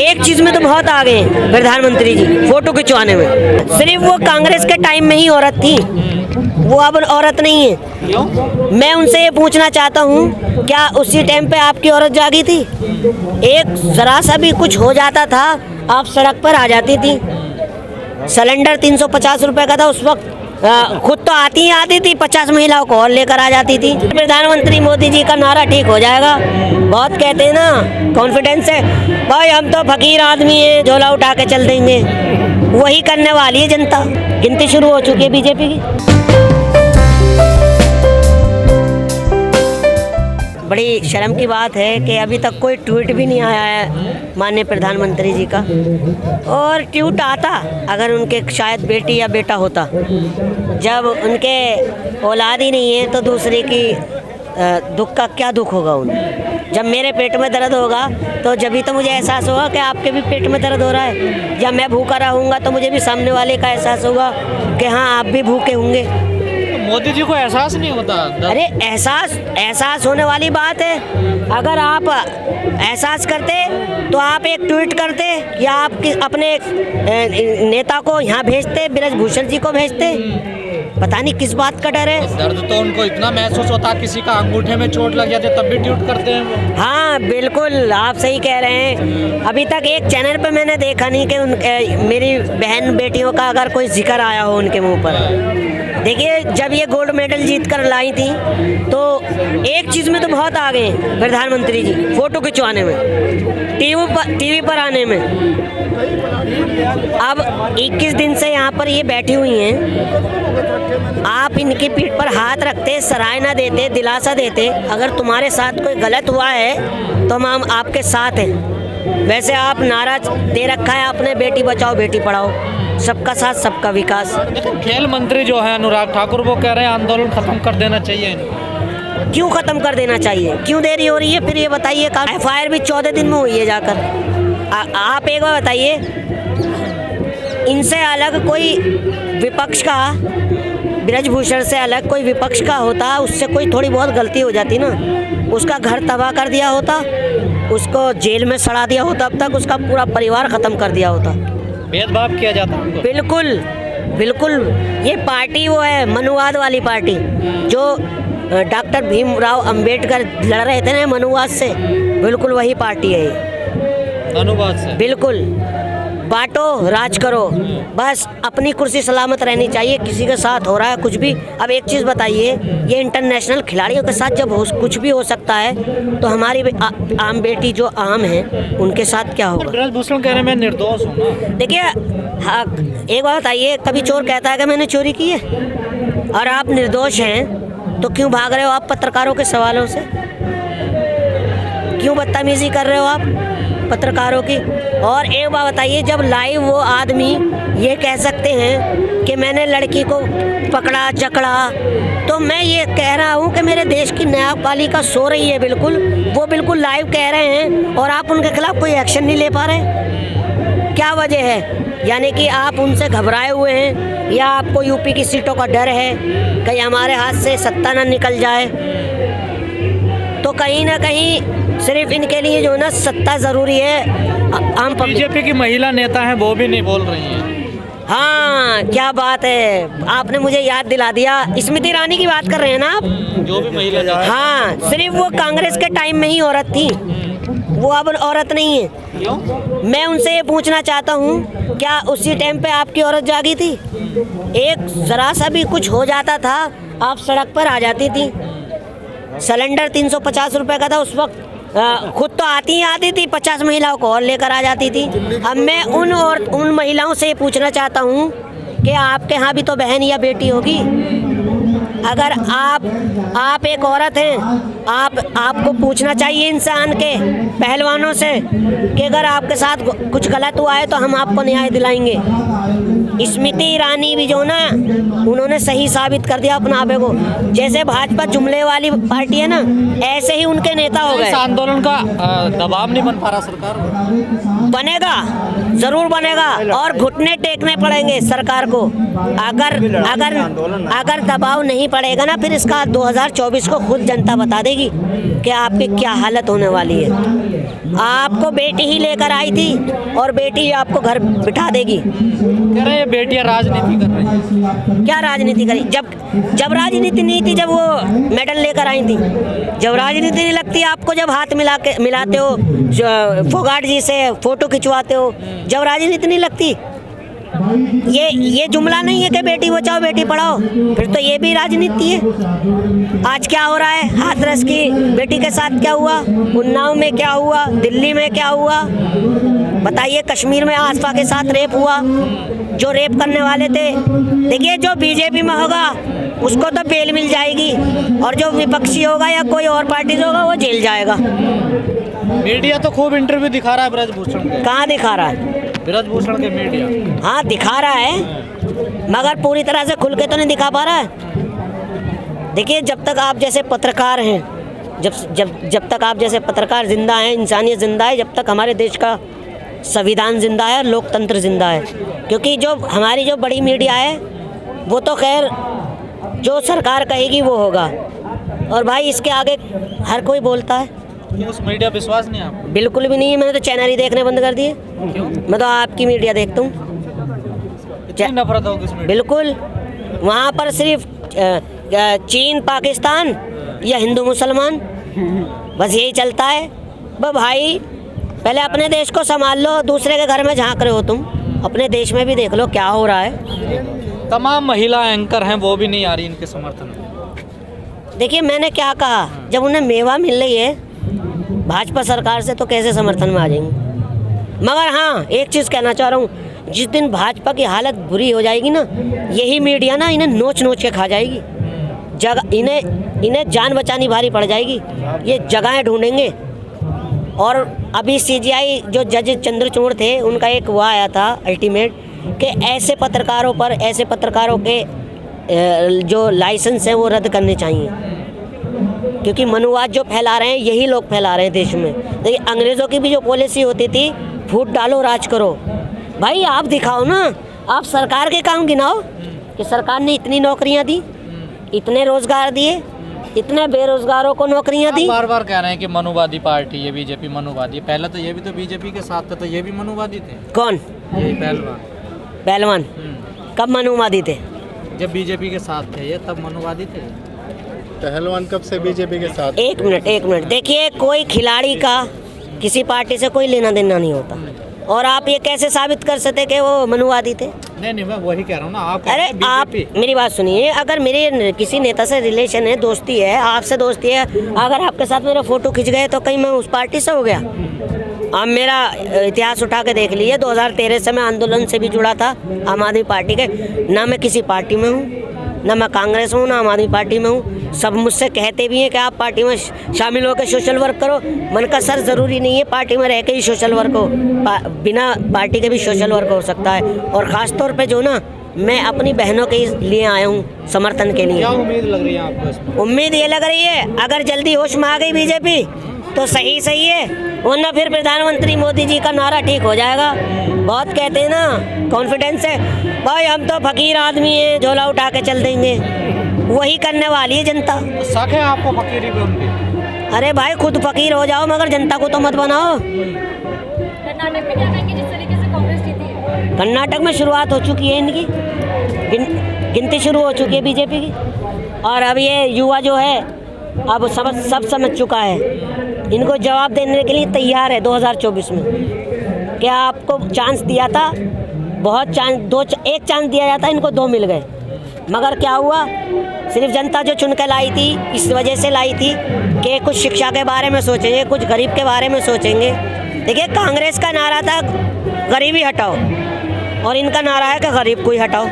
एक चीज में तो बहुत आगे हैं प्रधानमंत्री जी, फोटो खिंचवाने में। सिर्फ वो कांग्रेस के टाइम में ही औरत थी, वो अब औरत नहीं है। क्यों? मैं उनसे ये पूछना चाहता हूँ, क्या उसी टाइम पे आपकी औरत जागी थी? एक जरा सा भी कुछ हो जाता था, आप सड़क पर आ जाती थी। सिलेंडर 350 रुपए का था उस वक्त, खुद तो आती थी, 50 महिलाओं को और लेकर आ जाती थी। प्रधानमंत्री मोदी जी का नारा ठीक हो जाएगा। बहुत कहते हैं ना, कॉन्फिडेंस है भाई, हम तो फकीर आदमी हैं, झोला उठा के चल देंगे। वही करने वाली है जनता। गिनती शुरू हो चुकी है बीजेपी की। बड़ी शर्म की बात है कि अभी तक कोई ट्वीट भी नहीं आया है माननीय प्रधानमंत्री जी का। और ट्वीट आता अगर उनके शायद बेटी या बेटा होता। जब उनके औलाद ही नहीं है तो दूसरे की दुख का क्या दुख होगा उन्हें। जब मेरे पेट में दर्द होगा तो जब तो मुझे एहसास होगा कि आपके भी पेट में दर्द हो रहा है। जब मैं भूखा रहूँगा तो मुझे भी सामने वाले का एहसास होगा कि हाँ आप भी भूखे होंगे। मोदी जी को एहसास नहीं होता? अरे एहसास होने वाली बात है। अगर आप एहसास करते तो आप एक ट्वीट करते या आप अपने नेता को यहाँ भेजते, ब्रजभूषण जी को भेजते। पता नहीं किस बात का डर है। दर्द तो उनको इतना महसूस होता, किसी का अंगूठे में चोट लग जाती तब भी ट्वीट करते हैं वो। हाँ बिल्कुल, आप सही कह रहे हैं। अभी तक एक चैनल पे मैंने देखा नहीं कि मेरी बहन बेटियों का अगर कोई जिक्र आया हो उनके मुंह पर। देखिए, जब ये गोल्ड मेडल जीत कर लाई थी तो एक चीज़ में तो बहुत आगे हैं प्रधानमंत्री जी, फोटो खिंचवाने में, टीवी पर आने में। अब 21 दिन से यहाँ पर ये बैठी हुई हैं। आप इनकी पीठ पर हाथ रखते, सराहना ना देते, दिलासा देते, अगर तुम्हारे साथ कोई गलत हुआ है तो हम आपके साथ हैं। वैसे आप नारा दे रखा है आपने, बेटी बचाओ बेटी पढ़ाओ, सबका साथ सबका विकास। खेल मंत्री जो है अनुराग ठाकुर, वो कह रहे हैं आंदोलन खत्म कर देना चाहिए इनको। क्यों खत्म कर देना चाहिए? क्यों देरी हो रही है? फिर ये बताइए। FIR भी 14 दिन में हुई है जाकर। आप एक बार बताइए, इनसे अलग कोई विपक्ष का, ब्रजभूषण से अलग कोई विपक्ष का होता, उससे कोई थोड़ी बहुत गलती हो जाती ना, उसका घर तबाह कर दिया होता, उसको जेल में सड़ा दिया होता, अब तक उसका पूरा परिवार ख़त्म कर दिया होता। भेदभाव किया जाता है। बिल्कुल बिल्कुल। ये पार्टी वो है मनुवाद वाली पार्टी, जो डॉक्टर भीमराव अंबेडकर लड़ रहे थे ना मनुवाद से, बिल्कुल वही पार्टी है ये। मनुवाद से? बिल्कुल। बांटो राज करो, बस अपनी कुर्सी सलामत रहनी चाहिए। किसी के साथ हो रहा है कुछ भी। अब एक चीज़ बताइए, ये इंटरनेशनल खिलाड़ियों के साथ जब कुछ भी हो सकता है तो हमारी आम बेटी जो आम है उनके साथ क्या होगा? ब्रजभूषण कह रहे हैं मैं निर्दोष हूँ। देखिए, हाँ, एक बात बताइए, कभी चोर कहता है कि मैंने चोरी की है? और आप निर्दोष हैं तो क्यों भाग रहे हो आप पत्रकारों के सवालों से? क्यों बदतमीजी कर रहे हो आप पत्रकारों की? और एक बात बताइए, जब लाइव वो आदमी ये कह सकते हैं कि मैंने लड़की को पकड़ा जकड़ा, तो मैं ये कह रहा हूँ कि मेरे देश की न्यायपालिका सो रही है। बिल्कुल, वो बिल्कुल लाइव कह रहे हैं और आप उनके खिलाफ कोई एक्शन नहीं ले पा रहे। क्या वजह है? यानी कि आप उनसे घबराए हुए हैं, या आपको यूपी की सीटों का डर है कहीं हमारे हाथ से सत्ता ना निकल जाए। तो कहीं ना कहीं सिर्फ इनके लिए जो है ना सत्ता ज़रूरी है। आम बीजेपी की महिला नेता हैं, वो भी नहीं बोल रही हैं। हाँ, क्या बात है, आपने मुझे याद दिला दिया। स्मृति ईरानी की बात कर रहे हैं ना आप? जो भी महिला। हाँ, सिर्फ वो कांग्रेस के टाइम में ही औरत थी, वो अब औरत नहीं है। क्यों? मैं उनसे ये पूछना चाहता हूँ, क्या उसी टाइम पे आपकी औरत जागी थी? एक जरा सा भी कुछ हो जाता था, आप सड़क पर आ जाती थी। सिलेंडर 350 रुपए का था उस वक्त, खुद तो आती थी, 50 महिलाओं को और लेकर आ जाती थी। अब मैं उन महिलाओं से पूछना चाहता हूँ कि आपके यहाँ भी तो बहन या बेटी होगी। अगर आप एक औरत हैं, आपको पूछना चाहिए इंसान के पहलवानों से कि अगर आपके साथ कुछ गलत हुआ है तो हम आपको न्याय दिलाएंगे। स्मृति ईरानी भी जो ना उन्होंने सही साबित कर दिया अपना आपे को। जैसे भाजपा जुमले वाली पार्टी है ना, ऐसे ही उनके नेता हो इस गए। आंदोलन का दबाव नहीं बन पा रहा सरकार को? बनेगा, जरूर बनेगा, और घुटने टेकने पड़ेंगे सरकार को। अगर दबाव नहीं पड़ेगा ना, फिर इसका 2024 को खुद जनता बता देगी कि आपकी क्या हालत होने वाली है। आपको बेटी ही लेकर आई थी और बेटी ही आपको घर बिठा देगी। कह रहे हैं ये बेटियां राजनीति कर रही हैं। क्या राजनीति करी? जब राजनीति नहीं थी, जब वो मेडल लेकर आई थी, जब राजनीति नहीं लगती आपको, जब हाथ मिलाते हो फोगाट जी से फोटो खिंचवाते हो, जब राजनीति नहीं लगती। ये जुमला नहीं है कि बेटी बचाओ बेटी पढ़ाओ, फिर तो ये भी राजनीति है। आज क्या हो रहा है? हाथरस की बेटी के साथ क्या हुआ, उन्नाव में क्या हुआ, दिल्ली में क्या हुआ, बताइए। कश्मीर में आसफा के साथ रेप हुआ, जो रेप करने वाले थे। देखिए, जो बीजेपी में होगा उसको तो बेल मिल जाएगी, और जो विपक्षी होगा या कोई और पार्टी से होगा वो जेल जाएगा। मीडिया तो खूब इंटरव्यू दिखा रहा है ब्रजभूषण के। कहाँ दिखा रहा है? ब्रजभूषण के मीडिया हाँ दिखा रहा है, मगर पूरी तरह से खुल के तो नहीं दिखा पा रहा है। देखिए, जब तक आप जैसे पत्रकार हैं, जब तक आप जैसे पत्रकार जिंदा हैं, इंसानियत जिंदा है, जब तक हमारे देश का संविधान जिंदा है, लोकतंत्र जिंदा है। क्योंकि जो हमारी जो बड़ी मीडिया है वो तो खैर जो सरकार कहेगी वो होगा, और भाई इसके आगे हर कोई बोलता है। उस मीडिया विश्वास नहीं है आपको? बिल्कुल भी नहीं है, मैंने तो चैनल ही देखने बंद कर दिए। क्यों? मैं तो आपकी मीडिया देखता हूँ। इतनी नफरत होगी इस मीडिया? बिल्कुल, वहाँ पर सिर्फ चीन पाकिस्तान या हिंदू मुसलमान, बस यही चलता है। भाई पहले अपने देश को संभाल लो, दूसरे के घर में झांक रहे हो तुम। अपने देश में भी देख लो क्या हो रहा है। तमाम महिला एंकर हैं, वो भी नहीं आ रही इनके समर्थन में। देखिए, मैंने क्या कहा, जब उन्हें मेवा मिल रही है भाजपा सरकार से तो कैसे समर्थन में आ जाएंगे। मगर हाँ, एक चीज़ कहना चाह रहा हूँ, जिस दिन भाजपा की हालत बुरी हो जाएगी ना, यही मीडिया ना इन्हें नोच नोच के खा जाएगी। इन्हें जान बचानी भारी पड़ जाएगी। ये जगहें ढूंढेंगे। और अभी सीजीआई जो जज चंद्रचूड़ थे, उनका एक वो आया था अल्टीमेट कि ऐसे पत्रकारों के जो लाइसेंस हैं वो रद्द करने चाहिए, क्योंकि मनुवाद जो फैला रहे हैं यही लोग फैला रहे हैं देश में। देखिए, अंग्रेज़ों की भी जो पॉलिसी होती थी, फूट डालो राज करो। भाई आप दिखाओ ना, आप सरकार के काम गिनाओ कि सरकार ने इतनी नौकरियां दी, इतने रोजगार दिए, इतने बेरोजगारों को नौकरियां दी। बार बार कह रहे हैं कि मनुवादी पार्टी ये बीजेपी मनुवादी। पहले तो ये भी तो बीजेपी के साथ थे, तो ये भी मनुवादी थे। कौन? यही पहलवान। कब मनुवादी थे? जब बीजेपी के साथ थे ये, तब मनुवादी थे। पहलवान कब से बीजेपी के साथ? एक मिनट। देखिए, कोई खिलाड़ी का किसी पार्टी से कोई लेना देना नहीं होता, और आप ये कैसे साबित कर सकते कि वो मनुवादी थे? नहीं, मैं वही कह रहा हूँ ना। अरे आप मेरी बात सुनिए, अगर मेरे किसी नेता से रिलेशन है, दोस्ती है, आपसे दोस्ती है, अगर आपके साथ मेरा फोटो खिंच गए तो कहीं मैं उस पार्टी से हो गया? आप मेरा इतिहास उठा के देख लीजिए, 2013 से मैं आंदोलन से भी जुड़ा था, आम आदमी पार्टी के। ना मैं किसी पार्टी में हूँ, ना मैं कांग्रेस हूँ, ना आम आदमी पार्टी में हूँ। सब मुझसे कहते भी हैं कि आप पार्टी में शामिल होकर सोशल वर्क करो। मन का सर ज़रूरी नहीं है पार्टी में रह के ही सोशल वर्क हो, बिना पार्टी के भी सोशल वर्क हो सकता है। और ख़ास तौर पे जो ना, मैं अपनी बहनों के लिए आया हूँ समर्थन के लिए। क्या उम्मीद लग रही है आपको इसमें? उम्मीद ये लग रही है, अगर जल्दी होश में आ गई बीजेपी तो सही है, वरना फिर प्रधानमंत्री मोदी जी का नारा ठीक हो जाएगा। बहुत कहते हैं ना कॉन्फिडेंस है, भाई हम तो फकीर आदमी हैं, झोला उठा के चल देंगे। वही करने वाली है जनता। शक है आपको फकीरी पे उनकी? अरे भाई, खुद फकीर हो जाओ, मगर जनता को तो मत बनाओ। कर्नाटक में क्या कहेंगे जिस तरीके से कांग्रेस जीती है? कर्नाटक में शुरुआत हो चुकी है इनकी, गिनती शुरू हो चुकी है बीजेपी की। और अब ये युवा जो है अब सब समझ चुका है, इनको जवाब देने के लिए तैयार है 2024 में। क्या आपको चांस दिया था, बहुत चांस, एक चांस दिया जाता, इनको 2 मिल गए। मगर क्या हुआ, सिर्फ जनता जो चुन के लाई थी, इस वजह से लाई थी कि कुछ शिक्षा के बारे में सोचेंगे, कुछ गरीब के बारे में सोचेंगे। देखिए, कांग्रेस का नारा था गरीबी हटाओ, और इनका नारा है कि गरीब को ही हटाओ।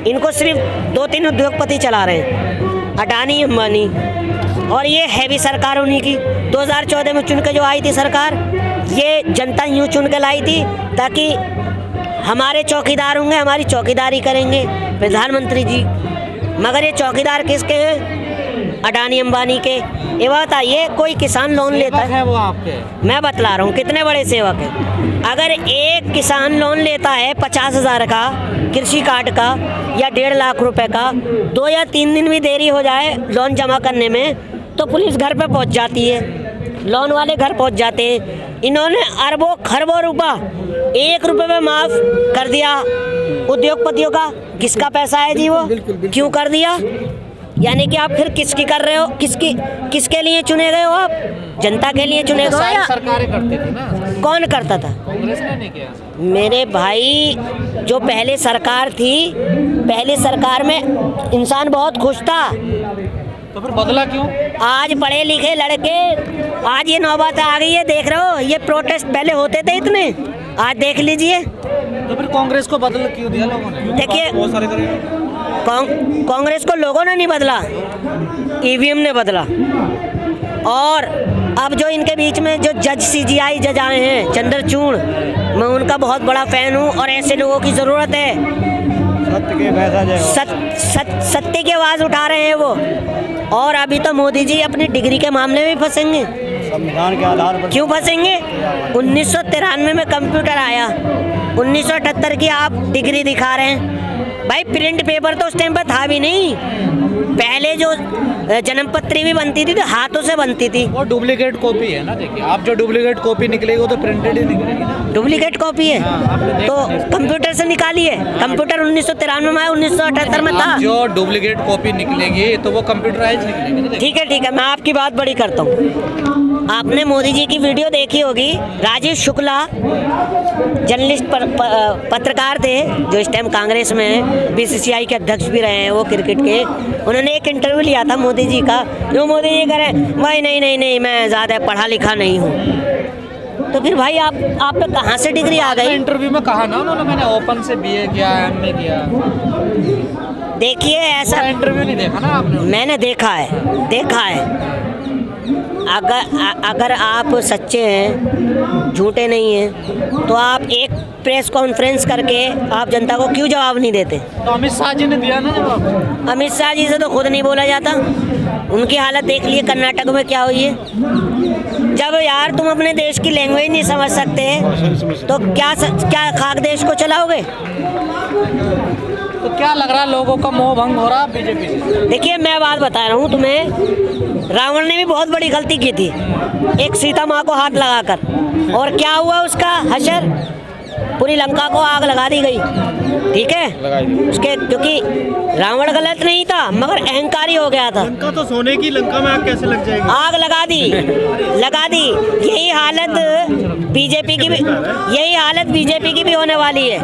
इनको सिर्फ 2-3 उद्योगपति चला रहे हैं, अडानी, अंबानी, और ये है भी सरकार उन्हीं की। 2014 में चुन के जो आई थी सरकार, ये जनता यूँ चुन के लाई थी ताकि हमारे चौकीदार होंगे, हमारी चौकीदारी करेंगे प्रधानमंत्री जी। मगर ये चौकीदार किसके हैं? अडानी अंबानी के। ये बताइए, कोई किसान लोन लेता सेवक है? है वो आपके? मैं बतला रहा हूँ कितने बड़े सेवक हैं। अगर एक किसान लोन लेता है 50,000 का कृषि कार्ड का या 1.5 लाख रुपए का, 2 या 3 दिन भी देरी हो जाए लोन जमा करने में तो पुलिस घर पे पहुंच जाती है, लोन वाले घर पहुंच जाते हैं। इन्होंने अरबों खरबों रुपया 1 रुपये में माफ़ कर दिया उद्योगपतियों का। किसका पैसा है जी वो? क्यों कर दिया? यानी कि आप फिर किसकी कर रहे हो? किसके लिए चुने गए हो आप? जनता के लिए चुने गए हो सारी या सरकारें करती थी ना, कौन करता था? कांग्रेस ने नहीं किया। मेरे भाई, जो पहले सरकार थी, पहले सरकार में इंसान बहुत खुश था। तो फिर बदला क्यों? आज पढ़े लिखे लड़के, आज ये नौबत आ गई है, देख रहे हो? ये प्रोटेस्ट पहले होते थे इतने, आज देख लीजिए। तो फिर कांग्रेस को बदल क्यों दिया लोगों ने? देखिए, बहुत सारे करेंगे। कांग्रेस को लोगों ने नहीं बदला, ईवीएम ने बदला। और अब जो इनके बीच में जो जज सीजीआई जज आए हैं, चंद्रचूड़, मैं उनका बहुत बड़ा फैन हूँ और ऐसे लोगों की ज़रूरत है। सत्य की आवाज़ उठा रहे हैं वो। और अभी तो मोदी जी अपनी डिग्री के मामले में फंसेंगे। संविधान के आधार पर क्यों फंसेंगे? 1993 में कंप्यूटर आया, 1978 की आप डिग्री दिखा रहे हैं। भाई, प्रिंट पेपर तो उस टाइम पर था भी नहीं। पहले जो जन्मपत्री भी बनती थी तो हाथों से बनती थी। वो डुप्लीकेट कॉपी है ना। देखिए, आप जो डुप्लीकेट कॉपी निकलेगी वो तो प्रिंटेड ही निकलेगी ना। डुप्लीकेट कॉपी है तो कंप्यूटर से निकालिए। कंप्यूटर 1993 में आया, 1978 में था। जो डुप्लीकेट कॉपी निकलेगी तो वो कंप्यूटराइज निकलेगी ना। ठीक है, मैं आपकी बात बड़ी करता हूँ। आपने मोदी जी की वीडियो देखी होगी। राजीव शुक्ला जर्नलिस्ट पत्रकार थे जो इस टाइम कांग्रेस में हैं, बीसीसीआई के अध्यक्ष भी रहे हैं वो क्रिकेट के। उन्होंने एक इंटरव्यू लिया था मोदी जी का, जो मोदी जी कह रहे हैं भाई नहीं मैं ज़्यादा पढ़ा लिखा नहीं हूँ। तो फिर भाई आप पे कहाँ से डिग्री आ गई? इंटरव्यू में कहा ना उन्होंने, मैंने ओपन से बीए किया, एमए किया। देखिए, ऐसा इंटरव्यू नहीं देखा ना आपने? मैंने देखा है। अगर आप सच्चे हैं, झूठे नहीं हैं, तो आप एक प्रेस कॉन्फ्रेंस करके आप जनता को क्यों जवाब नहीं देते? तो अमित शाह जी ने दिया ना जवाब। अमित शाह जी से तो खुद नहीं बोला जाता। उनकी हालत देख लिए कर्नाटक में क्या हुई है। जब यार तुम अपने देश की लैंग्वेज नहीं समझ सकते तो क्या खाक देश को चलाओगे? तो क्या लग रहा है, लोगों का मोह भंग हो रहा है बीजेपी से? देखिए, मैं बात बता रहा हूँ तुम्हें। रावण ने भी बहुत बड़ी गलती की थी, एक सीता माँ को हाथ लगाकर। और क्या हुआ उसका हशर? पूरी लंका को आग लगा दी गई। ठीक है, उसके क्योंकि रावण गलत नहीं था मगर अहंकारी हो गया था। लंका तो सोने की, लंका में आग कैसे लग जाएगी? आग लगा दी। यही हालत बीजेपी की भी होने वाली है।